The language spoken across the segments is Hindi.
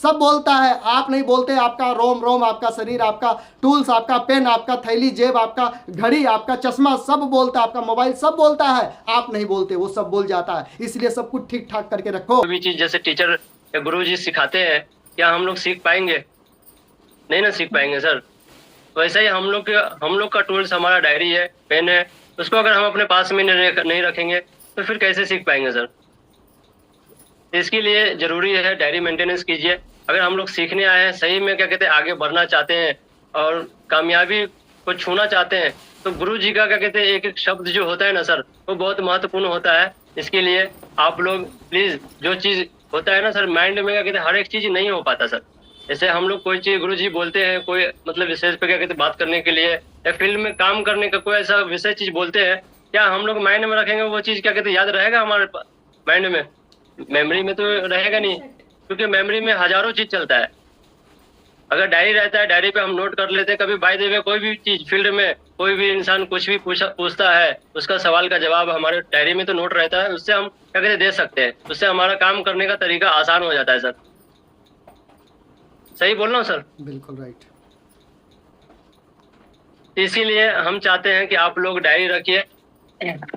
सब बोलता है, आप नहीं बोलते। आपका रोम रोम, आपका शरीर, आपका टूल्स, आपका पेन, आपका थैली, जेब, आपका घड़ी, आपका चश्मा सब बोलता है, आपका मोबाइल सब बोलता है, आप नहीं बोलते, वो सब बोल जाता है। इसलिए सब कुछ ठीक ठाक करके रखो। कोई भी चीज जैसे टीचर या गुरु जी सिखाते हैं, क्या हम लोग सीख पाएंगे? नहीं ना सीख पाएंगे सर। वैसे ही हम लोग का टूल्स हमारा डायरी है, पेन है, उसको अगर हम अपने पास में नहीं रखेंगे तो फिर कैसे सीख पाएंगे सर? इसके लिए जरूरी है डायरी मेंटेनेंस कीजिए। अगर हम लोग सीखने आए हैं, सही में क्या कहते हैं आगे बढ़ना चाहते हैं और कामयाबी को छूना चाहते हैं, तो गुरु जी का क्या कहते हैं एक एक शब्द जो होता है ना सर, वो बहुत महत्वपूर्ण होता है। इसके लिए आप लोग प्लीज, जो चीज होता है ना सर माइंड में, क्या कहते हैं हर एक चीज नहीं हो पाता सर। जैसे हम लोग कोई चीज गुरु जी बोलते हैं, कोई मतलब विशेष पे क्या कहते हैं बात करने के लिए या फील्ड में काम करने का कोई ऐसा विशेष चीज बोलते हैं, क्या हम लोग माइंड में रखेंगे वो चीज? क्या कहते हैं याद रहेगा हमारे माइंड में? मेमोरी में तो रहेगा नहीं, क्योंकि मेमोरी में हजारों चीज चलता है। अगर डायरी रहता है, डायरी पे हम नोट कर लेते हैं, कभी बाय द वे कोई भी चीज फील्ड में कोई भी इंसान कुछ भी पूछता है, उसका सवाल का जवाब हमारे डायरी में तो नोट रहता है, उससे हम क्या कहते दे सकते हैं, उससे हमारा काम करने का तरीका आसान हो जाता है सर। सही बोल रहा हूँ सर? बिल्कुल राइट। इसीलिए हम चाहते हैं कि आप लोग डायरी रखिए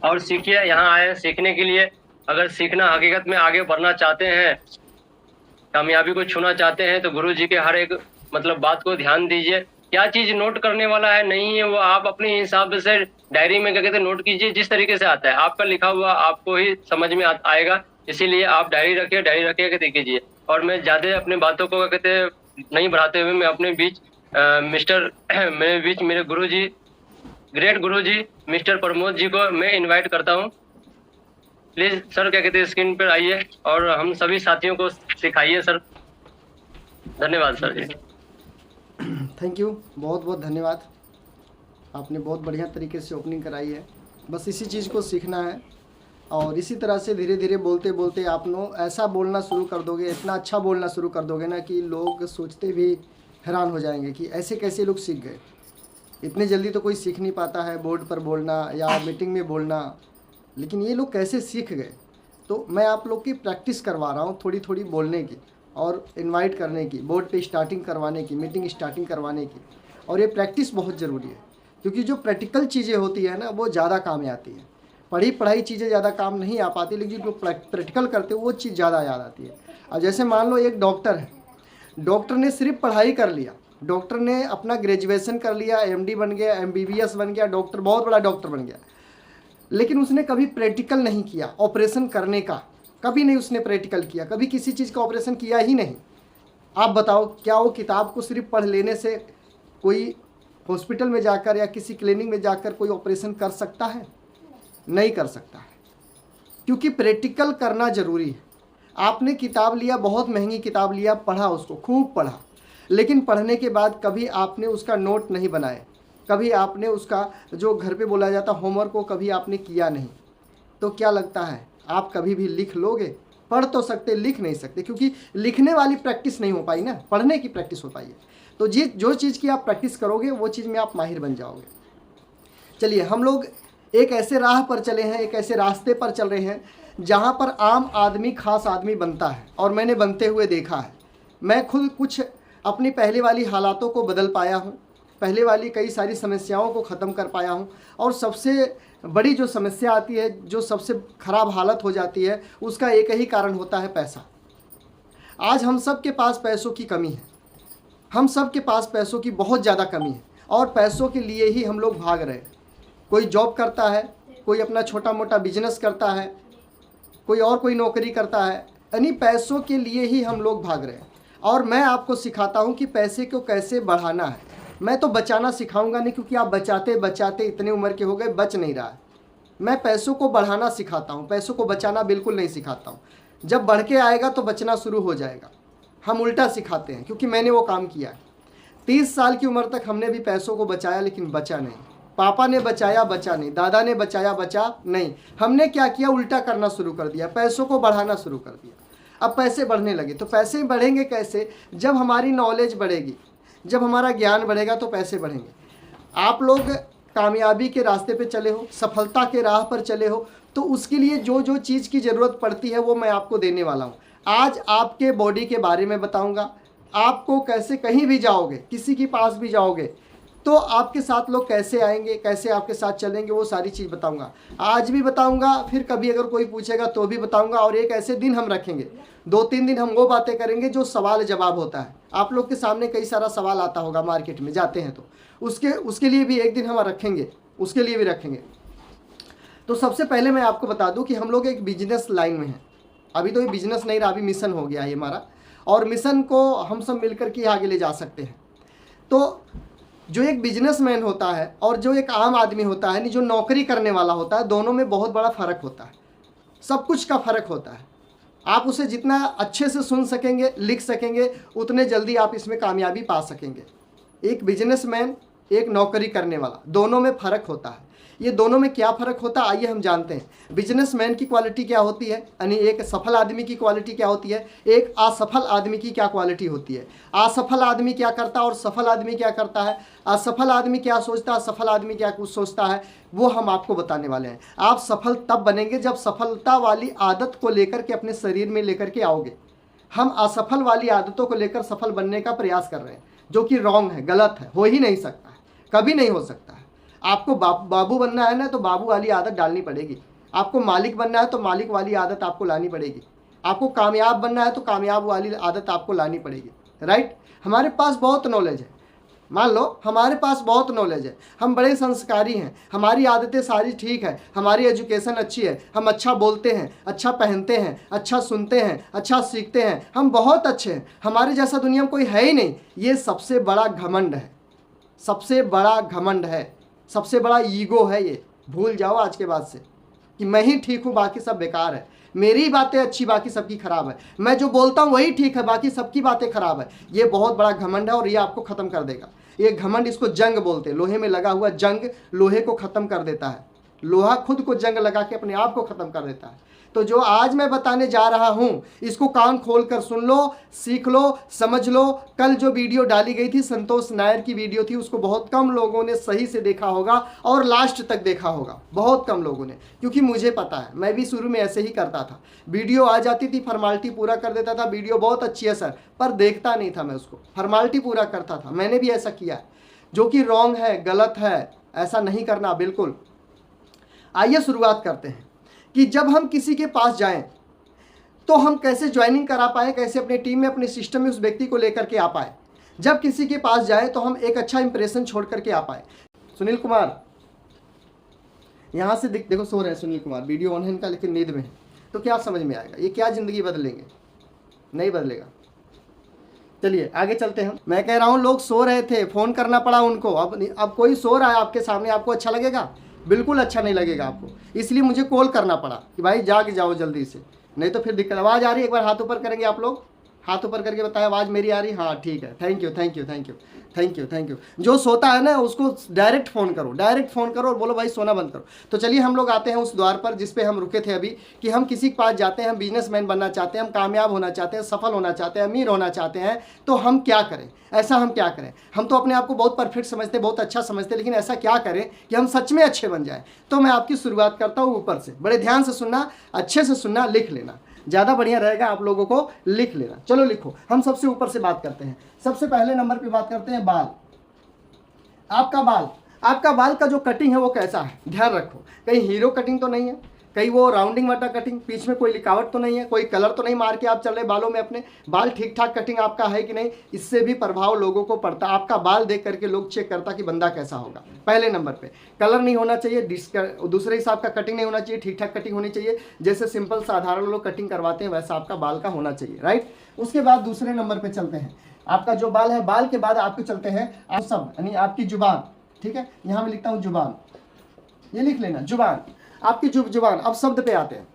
और सीखिए। यहाँ आए सीखने के लिए। अगर सीखना हकीकत में आगे बढ़ना चाहते हैं, कामयाबी को छूना चाहते हैं, तो गुरु जी के हर एक मतलब बात को ध्यान दीजिए। क्या चीज नोट करने वाला है नहीं है वो आप अपने हिसाब से डायरी में क्या कहते हैं नोट कीजिए, जिस तरीके से आता है आपका लिखा हुआ आपको ही समझ में आएगा। इसीलिए आप डायरी रखिए, डायरी रखिए कहते कीजिए। और मैं ज्यादा अपने बातों को क्या कहते हैं नहीं बढ़ाते हुए मैं अपने बीच मेरे बीच मेरे गुरु जी, ग्रेट गुरु जी मिस्टर प्रमोद जी को मैं इन्वाइट करता हूँ। प्लीज सर क्या कहते हैं स्क्रीन पर आइए और हम सभी साथियों को सिखाइए सर। धन्यवाद सर जी। थैंक यू, बहुत बहुत धन्यवाद। आपने बहुत बढ़िया तरीके से ओपनिंग कराई है। बस इसी चीज़ को सीखना है और इसी तरह से धीरे धीरे बोलते बोलते आप लोग ऐसा बोलना शुरू कर दोगे, इतना अच्छा बोलना शुरू कर दोगे ना कि लोग सोचते भी हैरान हो जाएंगे कि ऐसे कैसे लोग सीख गए। इतने जल्दी तो कोई सीख नहीं पाता है बोर्ड पर बोलना या मीटिंग में बोलना, लेकिन ये लोग कैसे सीख गए। तो मैं आप लोग की प्रैक्टिस करवा रहा हूँ थोड़ी थोड़ी बोलने की और इनवाइट करने की, बोर्ड पे स्टार्टिंग करवाने की, मीटिंग स्टार्टिंग करवाने की। और ये प्रैक्टिस बहुत ज़रूरी है, क्योंकि जो प्रैक्टिकल चीज़ें होती है ना वो ज़्यादा काम में आती है। पढ़ाई चीज़ें ज़्यादा काम नहीं आ पाती, लेकिन जो प्रैक्टिकल करते हो वो चीज़ ज़्यादा याद आती है। अब जैसे मान लो एक डॉक्टर है, डॉक्टर ने सिर्फ पढ़ाई कर लिया, डॉक्टर ने अपना ग्रेजुएशन कर लिया, एमडी बन गया, एमबीबीएस बन गया, डॉक्टर बहुत बड़ा डॉक्टर बन गया, लेकिन उसने कभी प्रैक्टिकल नहीं किया ऑपरेशन करने का, कभी नहीं उसने प्रैक्टिकल किया, कभी किसी चीज़ का ऑपरेशन किया ही नहीं। आप बताओ क्या वो किताब को सिर्फ पढ़ लेने से कोई हॉस्पिटल में जाकर या किसी क्लिनिक में जाकर कोई ऑपरेशन कर सकता है? नहीं कर सकता है, क्योंकि प्रैक्टिकल करना ज़रूरी है। आपने किताब लिया, बहुत महंगी किताब लिया, पढ़ा, उसको खूब पढ़ा, लेकिन पढ़ने के बाद कभी आपने उसका नोट नहीं बनाए, कभी आपने उसका जो घर पे बोला जाता होमवर्क को कभी आपने किया नहीं, तो क्या लगता है आप कभी भी लिख लोगे? पढ़ तो सकते, लिख नहीं सकते, क्योंकि लिखने वाली प्रैक्टिस नहीं हो पाई ना, पढ़ने की प्रैक्टिस हो पाई है। तो जो चीज़ की आप प्रैक्टिस करोगे वो चीज़ में आप माहिर बन जाओगे। चलिए, हम लोग एक ऐसे राह पर चले हैं, एक ऐसे रास्ते पर चल रहे हैं जहाँ पर आम आदमी खास आदमी बनता है, और मैंने बनते हुए देखा है। मैं खुद कुछ अपनी पहले वाली हालातों को बदल पाया हूँ, पहले वाली कई सारी समस्याओं को ख़त्म कर पाया हूँ। और सबसे बड़ी जो समस्या आती है, जो सबसे ख़राब हालत हो जाती है, उसका एक ही कारण होता है पैसा। आज हम सब के पास पैसों की कमी है, हम सब के पास पैसों की बहुत ज़्यादा कमी है, और पैसों के लिए ही हम लोग भाग रहे हैं। कोई जॉब करता है, कोई अपना छोटा मोटा बिजनेस करता है, कोई और कोई नौकरी करता है, यानी पैसों के लिए ही हम लोग भाग रहे हैं। और मैं आपको सिखाता हूँ कि पैसे को कैसे बढ़ाना है। मैं तो बचाना सिखाऊंगा नहीं, क्योंकि आप बचाते बचाते इतने उम्र के हो गए, बच नहीं रहा है। मैं पैसों को बढ़ाना सिखाता हूँ, पैसों को बचाना बिल्कुल नहीं सिखाता हूँ। जब बढ़ के आएगा तो बचना शुरू हो जाएगा। हम उल्टा सिखाते हैं, क्योंकि मैंने वो काम किया है। 30 साल की उम्र तक हमने भी पैसों को बचाया, लेकिन बचा नहीं। पापा ने बचाया, बचा नहीं। दादा ने बचाया, बचा नहीं। हमने क्या किया, उल्टा करना शुरू कर दिया, पैसों को बढ़ाना शुरू कर दिया। अब पैसे बढ़ने लगे। तो पैसे बढ़ेंगे कैसे? जब हमारी नॉलेज बढ़ेगी, जब हमारा ज्ञान बढ़ेगा तो पैसे बढ़ेंगे। आप लोग कामयाबी के रास्ते पे चले हो, सफलता के राह पर चले हो, तो उसके लिए जो जो चीज़ की ज़रूरत पड़ती है वो मैं आपको देने वाला हूँ। आज आपके बॉडी के बारे में बताऊंगा, आपको कैसे कहीं भी जाओगे, किसी के पास भी जाओगे तो आपके साथ लोग कैसे आएंगे, कैसे आपके साथ चलेंगे, वो सारी चीज़ बताऊंगा। आज भी बताऊंगा, फिर कभी अगर कोई पूछेगा तो भी बताऊंगा। और एक ऐसे दिन हम रखेंगे, 2-3 दिन हम वो बातें करेंगे जो सवाल जवाब होता है। आप लोग के सामने कई सारा सवाल आता होगा, मार्केट में जाते हैं तो उसके लिए भी एक दिन हम रखेंगे, उसके लिए भी रखेंगे। तो सबसे पहले मैं आपको बता दूं कि हम लोग एक बिजनेस लाइन में हैं। अभी तो ये बिजनेस नहीं रहा, अभी मिशन हो गया है हमारा, और मिशन को हम सब मिलकर के आगे ले जा सकते हैं। तो जो एक बिजनेसमैन होता है और जो एक आम आदमी होता है, नहीं जो नौकरी करने वाला होता है, दोनों में बहुत बड़ा फ़र्क होता है। सब कुछ का फ़र्क होता है। आप उसे जितना अच्छे से सुन सकेंगे, लिख सकेंगे, उतने जल्दी आप इसमें कामयाबी पा सकेंगे। एक बिजनेसमैन, एक नौकरी करने वाला, दोनों में फ़र्क होता है। ये दोनों में क्या फ़र्क होता है आइए हम जानते हैं। बिजनेसमैन की क्वालिटी क्या होती है, यानी एक सफल आदमी की क्वालिटी क्या होती है, एक असफल आदमी की क्या क्वालिटी होती है। असफल आदमी क्या करता है और सफल आदमी क्या करता है, असफल आदमी क्या सोचता है, सफल आदमी क्या कुछ सोचता है, वो हम आपको बताने वाले हैं। आप सफल तब बनेंगे जब सफलता वाली आदत को लेकर के अपने शरीर में लेकर के आओगे। हम असफल वाली आदतों को लेकर सफल बनने का प्रयास कर रहे हैं, जो कि रॉन्ग है, गलत है, हो ही नहीं सकता है, कभी नहीं हो सकता है। आपको बाबू बनना है ना, तो बाबू वाली आदत डालनी पड़ेगी। आपको मालिक बनना है तो मालिक वाली आदत आपको लानी पड़ेगी। आपको कामयाब बनना है तो कामयाब वाली आदत आपको लानी पड़ेगी। राइट। हमारे पास बहुत नॉलेज है, मान लो हमारे पास बहुत नॉलेज है, हम बड़े संस्कारी हैं, हमारी आदतें सारी ठीक है, हमारी एजुकेशन अच्छी है, हम अच्छा बोलते हैं, अच्छा पहनते हैं, अच्छा सुनते हैं, अच्छा सीखते हैं, हम बहुत अच्छे हैं, हमारे जैसा दुनिया में कोई है ही नहीं। ये सबसे बड़ा घमंड है, सबसे बड़ा घमंड है, सबसे बड़ा ईगो है। ये भूल जाओ आज के बाद से कि मैं ही ठीक हूँ, बाकी सब बेकार है, मेरी ही बातें अच्छी, बाकी सबकी खराब है, मैं जो बोलता हूँ वही ठीक है, बाकी सबकी बातें खराब है। ये बहुत बड़ा घमंड है और ये आपको ख़त्म कर देगा। ये घमंड, इसको जंग बोलते हैं। लोहे में लगा हुआ जंग लोहे को ख़त्म कर देता है। लोहा खुद को जंग लगा के अपने आप को ख़त्म कर देता है। तो जो आज मैं बताने जा रहा हूँ, इसको कान खोल कर सुन लो, सीख लो, समझ लो। कल जो वीडियो डाली गई थी, संतोष नायर की वीडियो थी, उसको बहुत कम लोगों ने सही से देखा होगा और लास्ट तक देखा होगा, बहुत कम लोगों ने। क्योंकि मुझे पता है, मैं भी शुरू में ऐसे ही करता था। वीडियो आ जाती थी, फॉर्मेलिटी पूरा कर देता था, वीडियो बहुत अच्छी है सर, पर देखता नहीं था मैं उसको, फॉर्मेलिटी पूरा करता था। मैंने भी ऐसा किया, जो कि रॉन्ग है, गलत है, ऐसा नहीं करना बिल्कुल। आइए शुरुआत करते हैं कि जब हम किसी के पास जाएं तो हम कैसे ज्वाइनिंग करा पाए, कैसे अपने टीम में, अपने सिस्टम में उस व्यक्ति को लेकर के आ पाए। जब किसी के पास जाएं तो हम एक अच्छा इंप्रेशन छोड़ करके आ पाए। सुनील कुमार यहाँ से देखो सो रहे हैं सुनील कुमार, वीडियो ऑन है इनका, लेकिन नींद में है। तो क्या समझ में आएगा, ये क्या ज़िंदगी बदलेंगे, नहीं बदलेगा। चलिए आगे चलते हैं। मैं कह रहा हूँ लोग सो रहे थे, फ़ोन करना पड़ा उनको। अब कोई सो रहा है आपके सामने, आपको अच्छा लगेगा? बिल्कुल अच्छा नहीं लगेगा आपको, इसलिए मुझे कॉल करना पड़ा कि भाई जाग जाओ जल्दी से, नहीं तो फिर दिक्कत। आवाज़ आ रही है? एक बार हाथ ऊपर करेंगे आप लोग, हाथ ऊपर करके बताएं आवाज़ मेरी आ रही? हाँ ठीक है, thank you thank you thank you thank you thank you. जो सोता है ना उसको डायरेक्ट फ़ोन करो, डायरेक्ट फ़ोन करो और बोलो भाई सोना बंद करो। तो चलिए हम लोग आते हैं उस द्वार पर जिस पे हम रुके थे अभी, कि हम किसी के पास जाते हैं, हम बिजनेसमैन बनना चाहते हैं, हम कामयाब होना चाहते हैं, सफल होना चाहते हैं, अमीर होना चाहते हैं, तो हम क्या करें, ऐसा हम क्या करें। हम तो अपने आप को बहुत परफेक्ट समझते, बहुत अच्छा समझते, लेकिन ऐसा क्या करें कि हम सच में अच्छे बन जाएं। तो मैं आपकी शुरुआत करता हूँ ऊपर से, बड़े ध्यान से सुनना, अच्छे से सुनना, लिख लेना, ज़्यादा बढ़िया रहेगा आप लोगों को लिख लेना। चलो लिखो, हम सबसे ऊपर से बात करते हैं। सबसे पहले नंबर पे बात करते हैं बाल। आपका बाल का जो कटिंग है वो कैसा है, ध्यान रखो। कहीं हीरो कटिंग तो नहीं है, कहीं वो राउंडिंग वाटा कटिंग, बीच में कोई लिकावट तो नहीं है, कोई कलर तो नहीं मार के आप चल रहे बालों में अपने। बाल ठीक ठाक कटिंग आपका है कि नहीं, इससे भी प्रभाव लोगों को पड़ता। आपका बाल देख करके लोग चेक करता कि बंदा कैसा होगा। पहले नंबर पे कलर नहीं होना चाहिए, दूसरे हिसाब का कटिंग नहीं होना चाहिए, ठीक ठाक कटिंग होनी चाहिए, जैसे सिंपल साधारण लोग कटिंग करवाते हैं वैसा आपका बाल का होना चाहिए। राइट। उसके बाद दूसरे नंबर पर चलते हैं। आपका जो बाल है, बाल के बाद आपको चलते हैं आप सब, यानी आपकी जुबान। ठीक है, यहाँ मैं लिखता हूँ जुबान, ये लिख लेना जुबान, आपकी जुबान। अब शब्द पे आते हैं।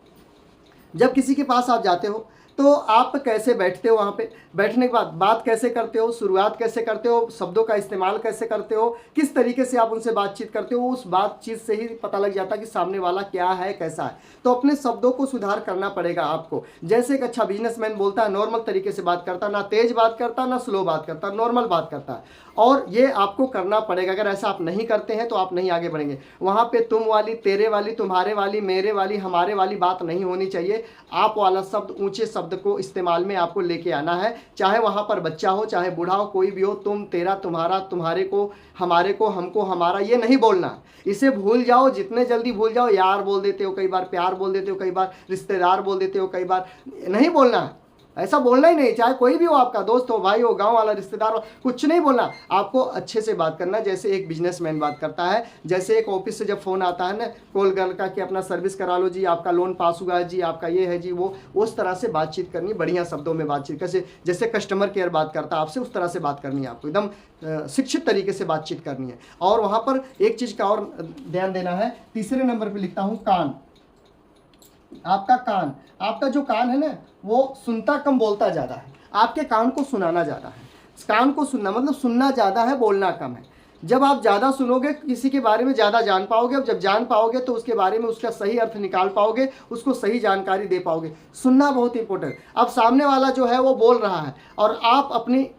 जब किसी के पास आप जाते हो तो आप कैसे बैठते हो, वहाँ पे बैठने के बाद बात कैसे करते हो, शुरुआत कैसे करते हो, शब्दों का इस्तेमाल कैसे करते हो, किस तरीके से आप उनसे बातचीत करते हो, उस बातचीत से ही पता लग जाता है कि सामने वाला क्या है, कैसा है। तो अपने शब्दों को सुधार करना पड़ेगा आपको। जैसे एक अच्छा बिजनेसमैन बोलता है, नॉर्मल तरीके से बात करता, ना तेज बात करता, ना स्लो बात करता, नॉर्मल बात करता है, और ये आपको करना पड़ेगा। अगर ऐसा आप नहीं करते हैं तो आप नहीं आगे बढ़ेंगे। वहाँ पे तुम वाली, तेरे वाली, तुम्हारे वाली, मेरे वाली, हमारे वाली बात नहीं होनी चाहिए। आप वाला शब्द, ऊंचे शब्द शब्द को इस्तेमाल में आपको लेके आना है। चाहे वहाँ पर बच्चा हो, चाहे बूढ़ा हो, कोई भी हो, तुम, तेरा, तुम्हारा, तुम्हारे को, हमारे को, हमको, हमारा, ये नहीं बोलना। इसे भूल जाओ, जितने जल्दी भूल जाओ। यार बोल देते हो कई बार, प्यार बोल देते हो कई बार, रिश्तेदार बोल देते हो कई बार, नहीं बोलना है। ऐसा बोलना ही नहीं, चाहे कोई भी हो, आपका दोस्त हो, भाई हो, गांव वाला, रिश्तेदार हो, कुछ नहीं बोलना। आपको अच्छे से बात करना, जैसे एक बिजनेसमैन बात करता है। जैसे एक ऑफिस से जब फोन आता है ना कॉल गर्ल का कि अपना सर्विस करा लो जी, आपका लोन पास हुआ है जी, आपका ये है जी, वो उस तरह से बातचीत करनी, बढ़िया शब्दों में बातचीत, कैसे जैसे कस्टमर केयर बात करता है आपसे, उस तरह से बात करनी है आपको, एकदम शिक्षित तरीके से बातचीत करनी है। और वहाँ पर एक चीज़ का और ध्यान देना है, तीसरे नंबर पर लिखता हूँ कान। आपका कान, आपका जो कान है ना वो सुनता कम, बोलता ज़्यादा है। आपके कान को सुनाना ज़्यादा है। कान को सुनना मतलब सुनना ज़्यादा है, बोलना कम है। जब आप ज़्यादा सुनोगे किसी के बारे में ज़्यादा जान पाओगे, और जब जान पाओगे तो उसके बारे में उसका सही अर्थ निकाल पाओगे, उसको सही जानकारी दे पाओगे। सुनना बहुत इंपॉर्टेंट। अब सामने वाला जो है वो बोल रहा है और आप अपनी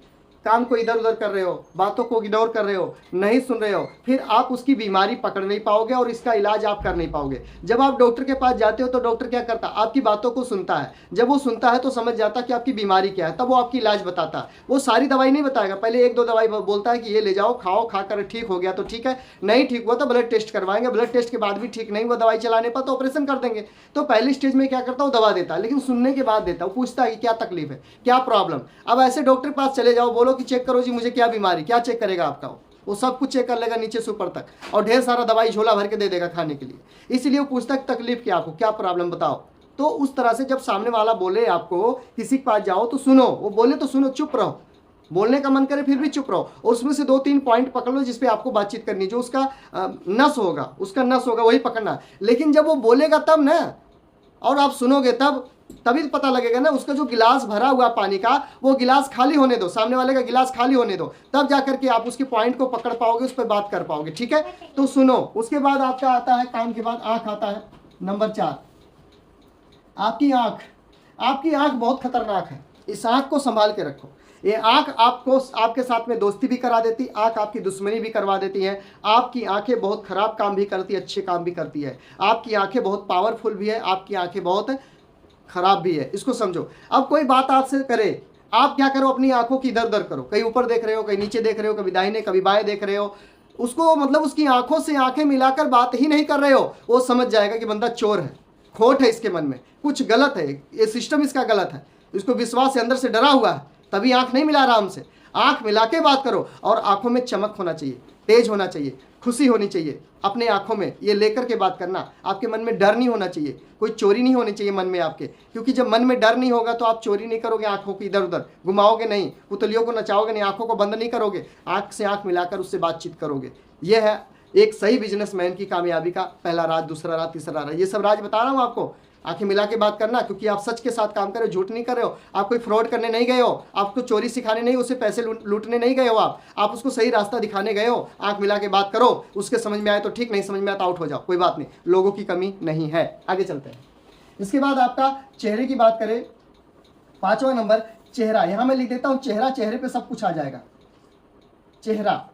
काम को इधर उधर कर रहे हो, बातों को इग्नोर कर रहे हो, नहीं सुन रहे हो, फिर आप उसकी बीमारी पकड़ नहीं पाओगे और इसका इलाज आप कर नहीं पाओगे। जब आप डॉक्टर के पास जाते हो तो डॉक्टर क्या करता है, आपकी बातों को सुनता है। जब वो सुनता है तो समझ जाता है कि आपकी बीमारी क्या है, तब वो आपकी इलाज बताता है। वो सारी दवाई नहीं बताएगा, पहले एक दो दवाई बोलता है कि ये ले जाओ, खाओ, खाकर ठीक हो गया तो ठीक है, नहीं ठीक हुआ तो ब्लड टेस्ट करवाएंगे, ब्लड टेस्ट के बाद भी ठीक नहीं हुआ दवाई चलाने पर तो ऑपरेशन कर देंगे। तो पहली स्टेज में क्या करता है, वो दवा देता है, लेकिन सुनने के बाद देता है। वो पूछता है कि क्या तकलीफ है, क्या प्रॉब्लम। अब ऐसे डॉक्टर के पास चले जाओ, बोलो कि चेक करो जी मुझे क्या बीमारी, क्या चेक करेगा आपका, वो सब कुछ चेक कर लेगा नीचे से ऊपर तक, और ढेर सारा दवाई झोला भर के दे देगा खाने के लिए। इसलिए वो पूछता है तकलीफ क्या, आपको क्या प्रॉब्लम बताओ। तो उस तरह से जब सामने वाला बोले, आपको किसी के पास जाओ तो सुनो, वो बोले तो सुनो, चुप रहो। बोलने का मन करे फिर भी चुप रहो, और उसमें से 2-3 पॉइंट पकड़ लो जिसपे आपको बातचीत करनी, जो उसका नस होगा वही पकड़ना। लेकिन जब वो बोलेगा तब ना, और आप सुनोगे तभी पता लगेगा ना। उसका जो गिलास भरा हुआ पानी का, वो गिलास खाली होने दो, सामने वाले का गिलास खाली होने दो, तब जाकर के आप उसके पॉइंट को पकड़ पाओगे, उस पर बात कर पाओगे। ठीक है, तो सुनो। उसके बाद आपका आता है, कान के बाद आंख आता है, नंबर 4। आपकी आंख, आपकी आंख बहुत खतरनाक है। इस आंख को संभाल के रखो। ये आंख आपको आपके साथ में दोस्ती भी करा देती, आंख आपकी दुश्मनी भी करवा देती है। आपकी आंखें बहुत खराब काम भी करती है, अच्छे काम भी करती है। आपकी आंखें बहुत पावरफुल भी है, आपकी आंखें बहुत खराब भी है, इसको समझो। अब कोई बात आपसे करे, आप क्या करो, अपनी आंखों की इधर उधर करो, कहीं ऊपर देख रहे हो, कहीं नीचे देख रहे हो, कभी दाहिने कभी बाएं देख रहे हो। उसको मतलब उसकी आंखों से आंखें मिलाकर बात ही नहीं कर रहे हो, वो समझ जाएगा कि बंदा चोर है, खोट है इसके मन में, कुछ गलत है, ये सिस्टम इसका गलत है, इसको विश्वास से अंदर से डरा हुआ है, तभी आंख नहीं मिला आराम से। आंख मिला के बात करो, और आंखों में चमक होना चाहिए, तेज होना चाहिए, खुशी होनी चाहिए अपने आंखों में, ये लेकर के बात करना। आपके मन में डर नहीं होना चाहिए, कोई चोरी नहीं होनी चाहिए मन में आपके, क्योंकि जब मन में डर नहीं होगा तो आप चोरी नहीं करोगे, आंखों की इधर उधर घुमाओगे नहीं, पुतलियों को नचाओगे नहीं, आंखों को बंद नहीं करोगे, आंख से आंख मिलाकर उससे बातचीत करोगे। यह है एक सही बिजनेसमैन की कामयाबी का पहला राज, दूसरा राज, तीसरा राज। ये सब राज बता रहा हूँ आपको, आंखें मिला के बात करना, क्योंकि आप सच के साथ काम कर रहे हो, झूठ नहीं कर रहे हो। आप कोई फ्रॉड करने नहीं गए हो, आपको चोरी सिखाने नहीं, उसे पैसे लूटने नहीं गए हो, आप उसको सही रास्ता दिखाने गए हो। आंख मिला के बात करो, उसके समझ में आए तो ठीक, नहीं समझ में आए तो आउट हो जाओ, कोई बात नहीं, लोगों की कमी नहीं है। आगे चलते हैं। इसके बाद आपका चेहरे की बात करें, 5वां नंबर चेहरा। यहां मैं लिख देता हूं चेहरा, चेहरे पे सब कुछ आ जाएगा। चेहरा,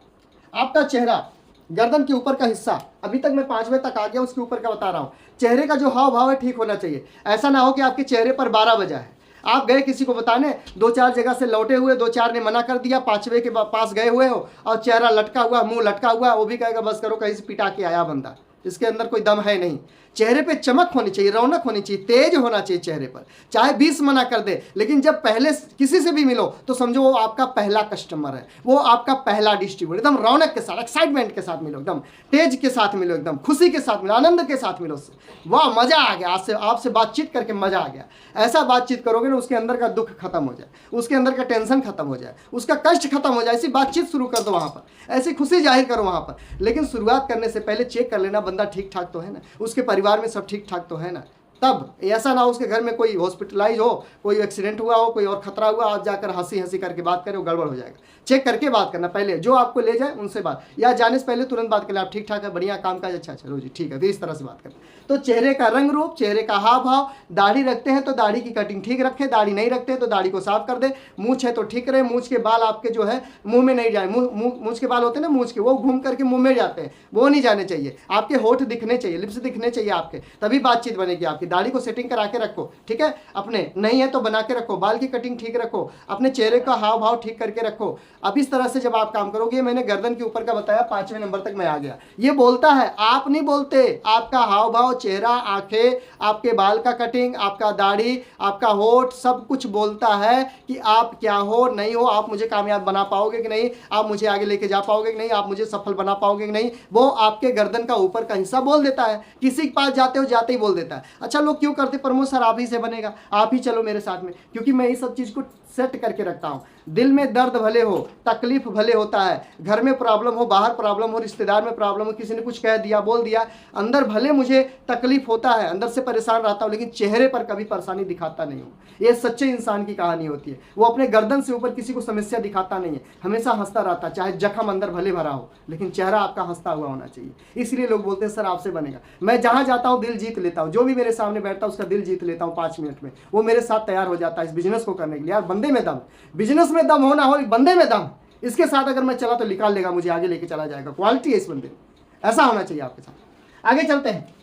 आपका चेहरा, गर्दन के ऊपर का हिस्सा, अभी तक मैं 5वें तक आ गया, उसके ऊपर का बता रहा हूं। चेहरे का जो हाव भाव है ठीक होना चाहिए। ऐसा ना हो कि आपके चेहरे पर 12 बजा है, आप गए किसी को बताने, 2-4 जगह से लौटे हुए, 2-4 ने मना कर दिया, 5वें के पास गए हुए हो और चेहरा लटका हुआ, मुंह लटका हुआ, वो भी कहेगा बस करो, कहीं से पिटा के आया बंदा, इसके अंदर कोई दम है नहीं। चेहरे पे चमक होनी चाहिए, रौनक होनी चाहिए, तेज होना चाहिए चेहरे पर। चाहे 20 मना कर दे, लेकिन जब पहले किसी से भी मिलो तो समझो वो आपका पहला कस्टमर है, वो आपका पहला डिस्ट्रीब्यूटर। एकदम रौनक के साथ, एक्साइटमेंट के साथ मिलो, एकदम तेज के साथ मिलो, एकदम खुशी के साथ मिलो, आनंद के साथ मिलो। उससे वाह मजा आ गया, आज से आपसे बातचीत करके मजा आ गया। ऐसा बातचीत करोगे ना, उसके अंदर का दुख खत्म हो जाए, उसके अंदर का टेंशन खत्म हो जाए, उसका कष्ट खत्म हो जाए, ऐसी बातचीत शुरू कर दो वहां पर, ऐसी खुशी जाहिर करो वहां पर। लेकिन शुरुआत करने से पहले चेक कर लेना बंदा ठीक ठाक तो है ना, उसके परिवार में सब ठीक ठाक तो है ना। तब ऐसा ना हो उसके घर में कोई हॉस्पिटलाइज हो, कोई एक्सीडेंट हुआ हो, कोई और खतरा हुआ, आप जाकर हंसी हंसी करके बात करें, गड़बड़ हो जाएगा। चेक करके बात करना, पहले जो आपको ले जाए उनसे बात, या जाने से पहले तुरंत बात करें, आप ठीक ठाक है, बढ़िया काम काज, अच्छा चलो जी ठीक है, फिर इस तरह से बात करें। तो चेहरे का रंग रूप, चेहरे का हाव भाव, दाढ़ी रखते हैं तो दाढ़ी की कटिंग ठीक रखें, दाढ़ी नहीं रखते हैं तो दाढ़ी को साफ कर दे, मूंछ है तो ठीक रहे, मूंछ के बाल आपके जो है मुंह में नहीं जाए, मूंछ के बाल होते हैं ना मूंछ के, वो घूम करके मुंह में जाते हैं, वो नहीं जाने चाहिए। आपके होठ दिखने चाहिए, लिप्स दिखने चाहिए आपके, तभी बातचीत बनेगी आपकी। दाढ़ी को सेटिंग करा के रखो, ठीक है, अपने नहीं है तो बना के रखो, बाल की कटिंग ठीक रखो, अपने चेहरे का हाव भाव ठीक करके रखो। अब इस तरह से जब आप काम करोगे, मैंने गर्दन के ऊपर का बताया, 5वें नंबर तक मैं आ गया। ये बोलता है, आप नहीं बोलते, आपका हाव भाव, चेहरा, आंखें, आपके बाल का कटिंग, आपका दाढ़ी, आपका होठ, सब कुछ बोलता है कि आप क्या हो, नहीं हो, आप मुझे कामयाब बना पाओगे कि नहीं, आप मुझे आगे लेके जा पाओगे कि नहीं, आप मुझे सफल बना पाओगे कि नहीं। वो आपके गर्दन का ऊपर का हिस्सा बोल देता है। किसी के पास जाते हो, जाते ही बोल देता है। अच्छा, लोग क्यों करते, प्रमोद सर आप ही से बनेगा, आप ही चलो मेरे साथ में, क्योंकि मैं ये सब चीज को सेट करके रखता हूं। दिल में दर्द भले हो, तकलीफ भले होता है, घर में प्रॉब्लम हो, बाहर प्रॉब्लम हो, रिश्तेदार में प्रॉब्लम हो, किसी ने कुछ कह दिया, बोल दिया, अंदर भले मुझे तकलीफ होता है, अंदर से परेशान रहता हूं, लेकिन चेहरे पर कभी परेशानी दिखाता नहीं हूं। ये सच्चे इंसान की कहानी होती है। वो अपने गर्दन से ऊपर किसी को समस्या दिखाता नहीं है, हमेशा हंसता रहता है, चाहे जख्म अंदर भले भरा हो, लेकिन चेहरा आपका हंसता हुआ होना चाहिए। इसलिए लोग बोलते हैं सर आपसे बनेगा। मैं जहां जाता हूं दिल जीत लेता हूं, जो भी मेरे सामने बैठता है उसका दिल जीत लेता हूं 5 मिनट में। वो मेरे साथ तैयार हो जाता है इस बिजनेस को करने के लिए। यार बंदे में दम, बिजनेस में दम हो ना हो, बंदे में दम, इसके साथ अगर मैं चला तो निकाल लेगा, मुझे आगे लेके चला जाएगा। क्वालिटी है इस बंदे में, ऐसा होना चाहिए आपके साथ। आगे चलते हैं।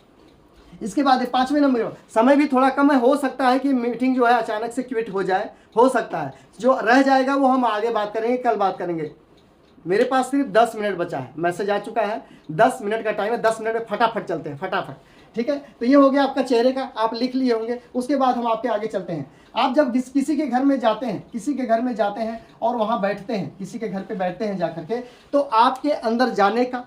इसके बाद 5वें नंबर, समय भी थोड़ा कम है, हो सकता है कि मीटिंग जो है अचानक से क्विट हो जाए, हो सकता है। जो रह जाएगा वो हम आगे बात करेंगे, कल बात करेंगे। मेरे पास सिर्फ 10 मिनट बचा है, मैसेज आ चुका है, 10 मिनट का टाइम है, 10 मिनट में फटाफट चलते हैं, फटाफट, ठीक है। तो ये हो गया आपका चेहरे का, आप लिख लिए होंगे। उसके बाद हम आपके आगे चलते हैं। आप जब किसी के घर में जाते हैं, किसी के घर में जाते हैं और वहाँ बैठते हैं, किसी के घर पे बैठते हैं जाकर के, तो आपके अंदर जाने का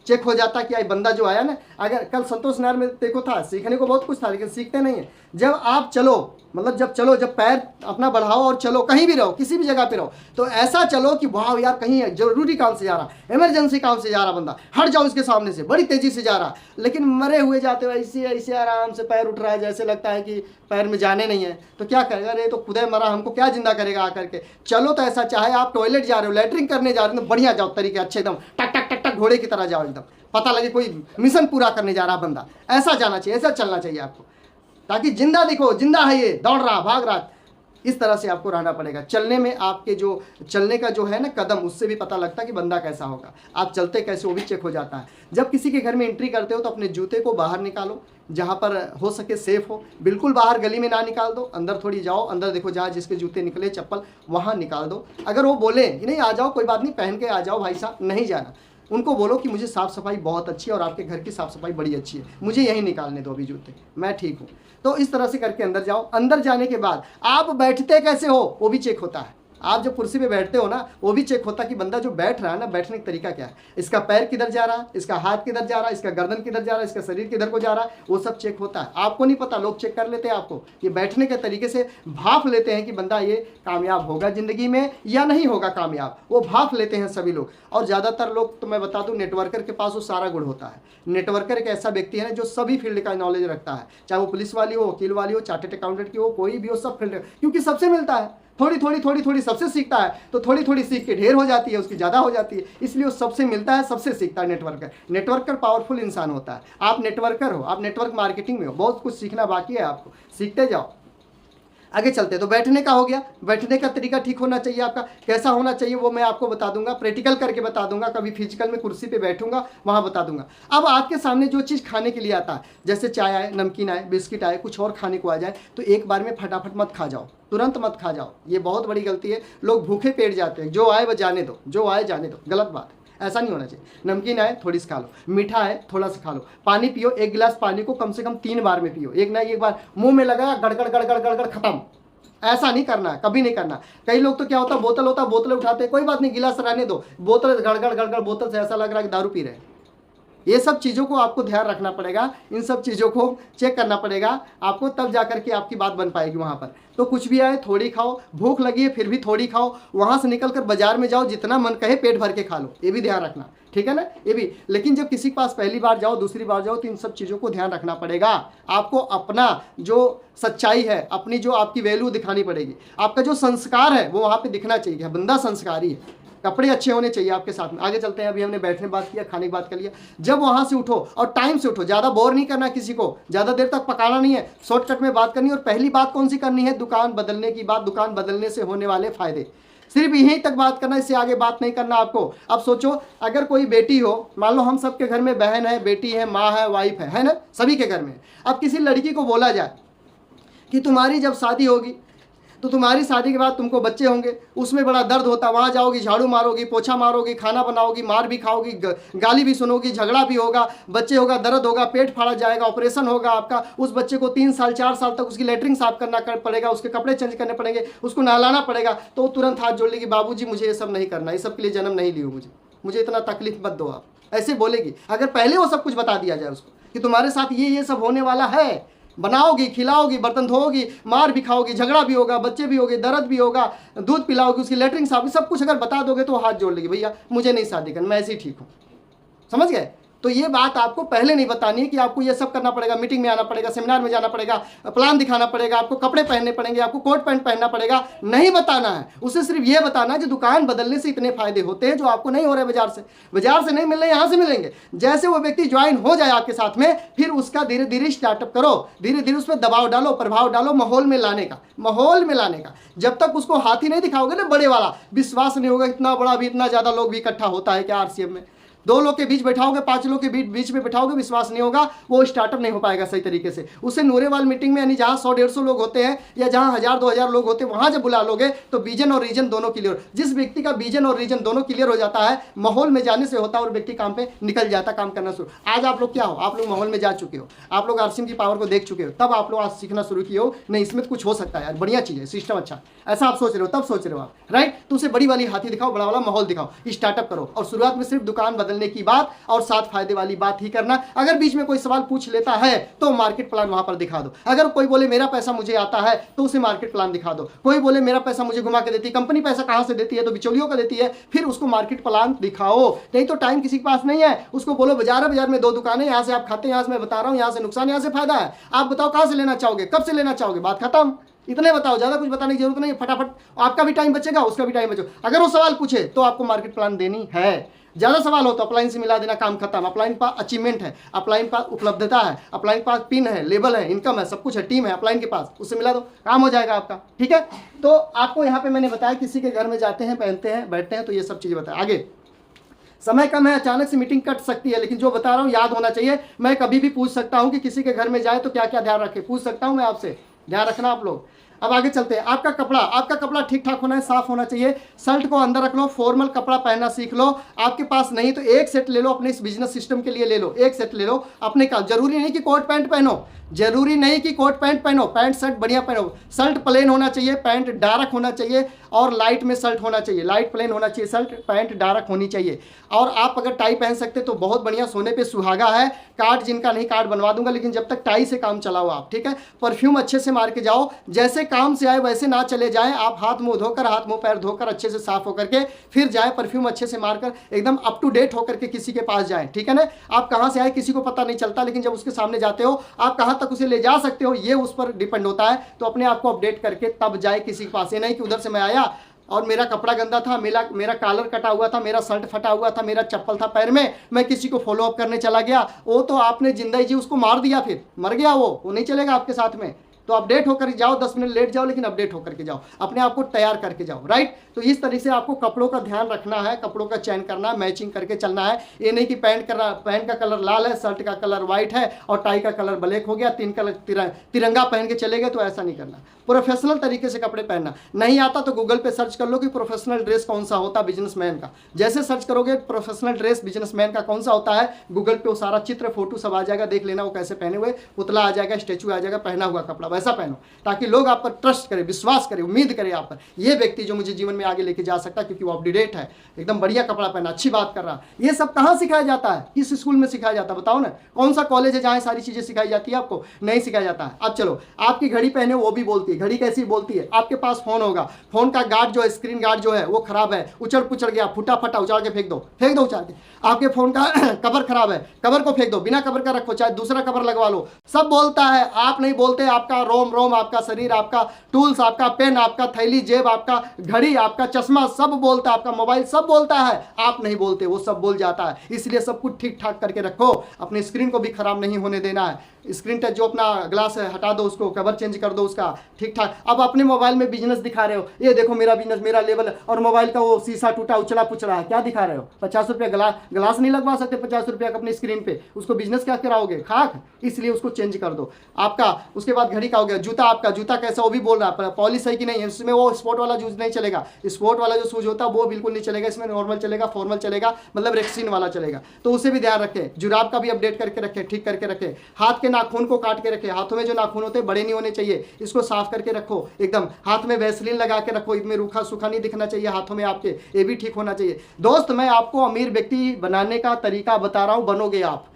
चेक हो जाता कि बंदा जो आया ना, अगर कल संतोष नगर में देखो था, सीखने को बहुत कुछ था, लेकिन सीखते नहीं है। जब आप चलो, मतलब जब चलो, जब पैर अपना बढ़ाओ और चलो, कहीं भी रहो, किसी भी जगह पे रहो, तो ऐसा चलो कि वाह यार कहीं जरूरी काम से जा रहा, इमरजेंसी काम से जा रहा बंदा, हट जाओ इसके सामने से, बड़ी तेजी से जा रहा, लेकिन मरे हुए जाते हो, ऐसे ऐसे आराम से पैर उठ रहा है, जैसे लगता है कि पैर में जाने नहीं है। तो क्या करेगा, अरे तो खुदे मरा, हमको क्या जिंदा करेगा आकर के। चलो तो ऐसा, चाहे आप टॉयलेट जा रहे हो, लैट्रिन करने जा रहे हो, तो बढ़िया जाओ, तरीके अच्छे, एकदम टक टक टक टक घोड़े की तरह जाओ, एकदम पता लगे कोई मिशन पूरा करने जा रहा बंदा। ऐसा जाना चाहिए, ऐसा चलना चाहिए आपको, ताकि जिंदा दिखो, जिंदा है ये, दौड़ रहा, भाग रहा। इस तरह से आपको रहना पड़ेगा। चलने में आपके जो चलने का जो है ना कदम, उससे भी पता लगता है कि बंदा कैसा होगा। आप चलते कैसे वो भी चेक हो जाता है। जब किसी के घर में एंट्री करते हो तो अपने जूते को बाहर निकालो, जहाँ पर हो सके सेफ हो, बिल्कुल बाहर गली में ना निकाल दो, अंदर थोड़ी जाओ, अंदर देखो जहाँ जिसके जूते निकले, चप्पल, वहाँ निकाल दो। अगर वो बोले कि नहीं आ जाओ, कोई बात नहीं, पहन के आ जाओ भाई साहब, नहीं जाना, उनको बोलो कि मुझे साफ़ सफाई बहुत अच्छी है और आपके घर की साफ़ सफाई बड़ी अच्छी है, मुझे यहीं निकालने दो अभी जूते, मैं ठीक हूँ। तो इस तरह से करके अंदर जाओ। अंदर जाने के बाद आप बैठते कैसे हो वो भी चेक होता है। आप जब कुर्सी पे बैठते हो ना, वो भी चेक होता है कि बंदा जो बैठ रहा है ना, बैठने का तरीका क्या है, इसका पैर किधर जा रहा है, इसका हाथ किधर जा रहा है, इसका गर्दन किधर जा रहा है, इसका शरीर किधर को जा रहा है, वो सब चेक होता है। आपको नहीं पता, लोग चेक कर लेते हैं आपको। ये बैठने के तरीके से भाप लेते हैं कि बंदा ये कामयाब होगा ज़िंदगी में या नहीं होगा कामयाब, वो भाप लेते हैं सभी लोग। और ज़्यादातर लोग, तो मैं बता दूँ, नेटवर्कर के पास वो सारा गुण होता है। नेटवर्कर एक ऐसा व्यक्ति है जो सभी फील्ड का नॉलेज रखता है, चाहे वो पुलिस वाली हो, वकील वाली हो, चार्टेड अकाउंटेंट की हो, कोई भी हो, सब फील्ड, क्योंकि सबसे मिलता है। थोड़ी थोड़ी सबसे सीखता है, तो थोड़ी थोड़ी सीख के ढेर हो जाती है, उसकी ज़्यादा हो जाती है, इसलिए वो सबसे मिलता है, सबसे सीखता है। नेटवर्कर पावरफुल इंसान होता है। आप नेटवर्कर हो, आप नेटवर्क मार्केटिंग में हो, बहुत कुछ सीखना बाकी है आपको, सीखते जाओ। आगे चलते, तो बैठने का हो गया, बैठने का तरीका ठीक होना चाहिए आपका। कैसा होना चाहिए वो मैं आपको बता दूंगा, प्रैक्टिकल करके बता दूंगा, कभी फिजिकल में कुर्सी पे बैठूंगा वहाँ बता दूंगा। अब आपके सामने जो चीज़ खाने के लिए आता है, जैसे चाय आए, नमकीन आए, बिस्किट आए, कुछ और खाने को आ जाए, तो एक बार में फटाफट मत खा जाओ, तुरंत मत खा जाओ। ये बहुत बड़ी गलती है, लोग भूखे पेट जाते हैं, जो आए वो जाने दो, जो आए जाने दो, गलत बात है, ऐसा नहीं होना चाहिए। नमकीन आए थोड़ी सी खा लो, मीठा है थोड़ा सा खा लो, पानी पियो, 1 गिलास पानी को कम से कम 3 बार में पियो, एक ना एक बार मुंह में लगाया गड़गड़ गड़गड़ गड़गड़ खत्म। ऐसा नहीं करना, कभी नहीं करना। कई लोग तो क्या होता है, बोतल होता है, बोतलें उठाते हैं, कोई बात नहीं, गिलास रहने दो, बोतल गड़गड़ गड़गड़, बोतल से ऐसा लग रहा है कि दारू पी रहे हैं। ये सब चीज़ों को आपको ध्यान रखना पड़ेगा, इन सब चीज़ों को चेक करना पड़ेगा आपको, तब जा करके आपकी बात बन पाएगी वहाँ पर। तो कुछ भी आए थोड़ी खाओ, भूख लगी है फिर भी थोड़ी खाओ, वहाँ से निकल कर बाजार में जाओ, जितना मन कहे पेट भर के खा लो, ये भी ध्यान रखना, ठीक है ना, ये भी। लेकिन जब किसी के पास पहली बार जाओ, दूसरी बार जाओ, तो इन सब चीज़ों को ध्यान रखना पड़ेगा आपको। अपना जो सच्चाई है, अपनी जो आपकी वैल्यू दिखानी पड़ेगी, आपका जो संस्कार है वो वहाँ पे दिखना चाहिए, बंदा संस्कारी है, कपड़े अच्छे होने चाहिए आपके साथ में। आगे चलते हैं, अभी हमने बैठने बात किया, खाने की बात कर लिया। जब वहाँ से उठो और टाइम से उठो, ज़्यादा बोर नहीं करना किसी को, ज़्यादा देर तक पकाना नहीं है, शॉर्टकट में बात करनी है। और पहली बात कौन सी करनी है, दुकान बदलने की बात, दुकान बदलने से होने वाले फ़ायदे। सिर्फ यहीं तक बात करना, इससे आगे बात नहीं करना आपको। अब सोचो, अगर कोई बेटी हो, मान लो हम सबके घर में बहन है, बेटी है, माँ है, वाइफ है ना, सभी के घर में। अब किसी लड़की को बोला जाए कि तुम्हारी जब शादी होगी तो तुम्हारी शादी के बाद तुमको बच्चे होंगे, उसमें बड़ा दर्द होता, वहाँ जाओगी, झाड़ू मारोगी, पोछा मारोगी, खाना बनाओगी, मार भी खाओगी, गाली भी सुनोगी, झगड़ा भी होगा, बच्चे होगा, दर्द होगा, पेट फाड़ा जाएगा, ऑपरेशन होगा आपका, उस बच्चे को 3 साल 4 साल तक उसकी लेटरिन साफ करना पड़ेगा, उसके कपड़े चेंज करने पड़ेंगे, उसको नहलाना पड़ेगा, तो तुरंत हाथ जोड़ लेगी, बाबूजी मुझे ये सब नहीं करना, ये सब के लिए जन्म नहीं लियो, मुझे इतना तकलीफ मत दो आप, ऐसे बोलेगी। अगर पहले वो सब कुछ बता दिया जाए उसको कि तुम्हारे साथ ये सब होने वाला है, बनाओगी, खिलाओगी, बर्तन धोओगी, मार भी खाओगी, झगड़ा भी होगा, बच्चे भी होंगे, दर्द भी होगा, दूध पिलाओगी, उसकी लेटरिन साफ, सब कुछ अगर बता दोगे तो हाथ जोड़ लेगी, भैया मुझे नहीं शादी करनी, मैं ऐसे ही ठीक हूँ। समझ गए? तो ये बात आपको पहले नहीं बतानी है कि आपको ये सब करना पड़ेगा, मीटिंग में आना पड़ेगा, सेमिनार में जाना पड़ेगा, प्लान दिखाना पड़ेगा, आपको कपड़े पहनने पड़ेंगे, आपको कोट पैंट पहनना पड़ेगा, नहीं बताना है। उसे सिर्फ ये बताना है कि दुकान बदलने से इतने फायदे होते हैं जो आपको नहीं हो रहे बाजार से नहीं मिल रहे, यहाँ से मिलेंगे। जैसे वो व्यक्ति ज्वाइन हो जाए आपके साथ में, फिर उसका धीरे धीरे स्टार्टअप करो, धीरे धीरे उस पर दबाव डालो, प्रभाव डालो, माहौल में लाने का। जब तक उसको हाथी नहीं दिखाओगे ना बड़े वाला, विश्वास नहीं होगा। इतना बड़ा भी, इतना ज्यादा लोग भी इकट्ठा होता है क्या RCM में? 2 लोग के बीच बैठाओगे, 5 लोग के बीच में बैठाओगे, विश्वास नहीं होगा, वो स्टार्टअप नहीं हो पाएगा सही तरीके से। उसे नूरेवाल मीटिंग में, यानी जहां 100-150 लोग होते हैं या जहां 1000-2000 लोग होते हैं, वहां जब बुला लोगे तो विजन और रीजन दोनों क्लियर। जिस व्यक्ति का विजन और रीजन दोनों क्लियर हो जाता है, माहौल में जाने से होता है और व्यक्ति काम पे निकल जाता, काम करना शुरू। आज आप लोग क्या हो, आप लोग माहौल में जा चुके हो, आप लोग RCM की पावर को देख चुके हो, तब आप लोग आज सीखना शुरू किए हो, नहीं इसमें तो कुछ हो सकता है यार, बढ़िया चीज है, सिस्टम अच्छा, ऐसा आप सोच रहे हो, तब सोच रहे हो आप, राइट? तो उसे बड़ी वाली हाथी दिखाओ, बड़ा वाला माहौल दिखाओ, स्टार्टअप करो। और शुरुआत में सिर्फ दुकान बदलने की बात और 7 फायदे वाली बात ही करना। अगर बीच में कोई सवाल पूछ लेता है तो मार्केट प्लान वहां पर दिखा दो। अगर कोई बोले मेरा पैसा मुझे आता है तो उसे मार्केट प्लान दिखा दो। कोई बोले मेरा पैसा मुझे घुमा के देती है, कंपनी पैसा कहां से देती है, तो बिचौलियों का देती है, फिर उसको मार्केट प्लान दिखाओ। नहीं तो टाइम किसी के पास नहीं है, उसको बोलो बाजार में 2 दुकानें, यहां से आप खाते हैं, यहां से मैं बता रहा हूं, यहां से नुकसान, यहां से फायदा है, आप बताओ कहां से लेना चाहोगे, कब से लेना चाहोगे, बात खत्म। इतने बताओ, ज्यादा कुछ बताने की जरूरत नहीं है, फटाफट आपका भी टाइम बचेगा, उसका भी टाइम बचेगा। अगर वो सवाल पूछे तो आपको मार्केट प्लान देनी है। ज्यादा सवाल हो तो अपलाइन से मिला देना, काम खत्म। अपलाइन के पास अचीवमेंट है, अपलाइन के पास उपलब्धता है, अपलाइन के पास पिन है, लेबल है, इनकम है, सब कुछ है, टीम है अपलाइन के पास, उससे मिला दो, काम हो जाएगा आपका। ठीक है? तो आपको यहाँ पे मैंने बताया किसी के घर में जाते हैं, पहनते हैं, बैठते हैं, तो ये सब चीजें बताया। आगे समय कम है, अचानक से मीटिंग कट सकती है, लेकिन जो बता रहा हूँ याद होना चाहिए। मैं कभी भी पूछ सकता हूँ कि किसी के घर में जाए तो क्या क्या ध्यान रखे, पूछ सकता हूँ मैं आपसे, ध्यान रखना आप लोग। अब आगे चलते हैं। आपका कपड़ा ठीक ठाक होना है, साफ होना चाहिए। शर्ट को अंदर रख लो, फॉर्मल कपड़ा पहनना सीख लो। आपके पास नहीं तो 1 सेट ले लो, अपने इस बिजनेस सिस्टम के लिए ले लो, 1 सेट ले लो अपने का। जरूरी नहीं कि कोट पैंट पहनो, जरूरी नहीं कि कोट पैंट पहनो, पैंट शर्ट बढ़िया पहनो। शर्ट प्लेन होना चाहिए, पैंट डार्क होना चाहिए, और लाइट में शर्ट होना चाहिए, लाइट प्लेन होना चाहिए शर्ट, पैंट डार्क होनी चाहिए। और आप अगर टाई पहन सकते तो बहुत बढ़िया, सोने पे सुहागा है। कार्ड जिनका नहीं, कार्ड बनवा दूंगा, लेकिन जब तक टाई से काम चलाओ आप, ठीक है? परफ्यूम अच्छे से मार के जाओ, जैसे काम से आए वैसे ना चले जाएं। आप हाथ मुंह धोकर, हाथ मुंह पैर धोकर अच्छे से साफ होकर के फिर जाए, परफ्यूम अच्छे से मारकर एकदम अप टू डेट होकर के किसी के पास जाए, ठीक है ना? आप कहाँ से आए किसी को पता नहीं चलता, लेकिन जब उसके सामने जाते हो आप कहाँ तक उसे ले जा सकते हो ये उस पर डिपेंड होता है। तो अपने आप को अपडेट करके तब जाए किसी के पास। ये नहीं कि उधर से मैं आया और मेरा कपड़ा गंदा था, मेरा कॉलर कटा हुआ था, मेरा शर्ट फटा हुआ था, मेरा चप्पल था पैर में, मैं किसी को फॉलो अप करने चला गया, वो तो आपने जिंदगी जी, उसको मार दिया, फिर मर गया वो नहीं चलेगा आपके साथ में। तो अपडेट होकर जाओ, 10 मिनट लेट जाओ, लेकिन अपडेट होकर के जाओ, अपने आप को तैयार करके जाओ, राइट? तो इस तरीके से आपको कपड़ों का ध्यान रखना है, कपड़ों का चयन करना है, मैचिंग करके चलना है। ये नहीं कि पैंट का कलर लाल है, शर्ट का कलर व्हाइट है और टाई का कलर ब्लैक हो गया, 3 कलर तिरंगा पहन के चले गए, तो ऐसा नहीं करना। प्रोफेशनल तरीके से कपड़े पहनना। नहीं आता तो गूगल पे सर्च कर लो कि प्रोफेशनल ड्रेस कौन सा होता है बिजनेसमैन का। जैसे सर्च करोगे प्रोफेशनल ड्रेस बिजनेसमैन का कौन सा होता है, गूगल पे वो सारा चित्र, फोटो सब आ जाएगा, देख लेना वो कैसे पहने हुए, पुतला आ जाएगा, स्टेचू आ जाएगा, पहना हुआ कपड़ा वैसा पहनो, ताकि लोग आप पर ट्रस्ट करें, विश्वास करें, उम्मीद करें आप पर, ये व्यक्ति जो मुझे जीवन में आगे लेके जा सकता है, क्योंकि वो अपडेट है, एकदम बढ़िया कपड़ा पहना, अच्छी बात कर रहा। ये सब कहाँ सिखाया जाता है, किस स्कूल में सिखाया जाता है बताओ ना? कौन सा कॉलेज है जहाँ सारी चीजें सिखाई जाती है? आपको नहीं सिखाया जाता है। अब चलो, आपकी घड़ी पहने वो भी बोलती है, घड़ी कैसी बोलती है? आपके पास फोन होगा, फोन का गार्ड जो है, स्क्रीन गार्ड जो है वो खराब है, उछड़ पुछड़ गया, फूटा फटा, उछाल के फेंक दो उछाल के। आपके फोन का कवर खराब है, कवर को फेंक दो, बिना कवर का रखो, चाहे दूसरा कवर लगवा लो। सब बोलता है, आप नहीं बोलते। आपका रोम, आपका शरीर, आपका टूल्स, आपका पेन, आपका थैली जेब, आपका घड़ी, आपका चश्मा, सब बोलता है, आपका मोबाइल सब बोलता है, आप नहीं बोलते, वो सब बोल जाता है। इसलिए सब कुछ ठीक ठाक करके रखो, अपने स्क्रीन को भी खराब नहीं होने देना है। स्क्रीन टच जो अपना ग्लास है हटा दो, उसको कवर चेंज कर दो उसका ठीक ठाक। अब अपने मोबाइल में बिजनेस दिखा रहे हो, ये देखो मेरा बिजनेस, मेरा लेवल, और मोबाइल का वो शीशा टूटा उछला पुछड़ा है, क्या दिखा रहे हो? 50 रुपया ग्लास नहीं लगवा सकते 50 रुपया का अपनी स्क्रीन पे, उसको बिजनेस क्या कराओगे? खाक। इसलिए उसको चेंज कर दो आपका। उसके बाद घड़ी का हो गया। जूता, आपका जूता कैसा वो भी बोल रहा है, पॉलिश है कि नहीं है, उसमें वो स्पोर्ट वाला शूज नहीं चलेगा, स्पोर्ट वाला जो शूज होता है वो बिल्कुल नहीं चलेगा, इसमें नॉर्मल चलेगा, फॉर्मल चलेगा, मतलब रेक्सिन वाला चलेगा, तो उसे भी ध्यान रखें। जुराब का भी अपडेट करके रखें, ठीक करके रखें। हाथ के नाखून को काट के रखें, हाथों में जो नाखून होते हैं बड़े नहीं होने चाहिए, इसको साफ करके रखो एकदम। हाथ में वैसलीन लगा के रखो, इसमें रूखा सूखा नहीं दिखना चाहिए हाथों में आपके, ये भी ठीक होना चाहिए। दोस्त मैं आपको अमीर व्यक्ति बनाने का तरीका बता रहा हूँ, बनोगे आप।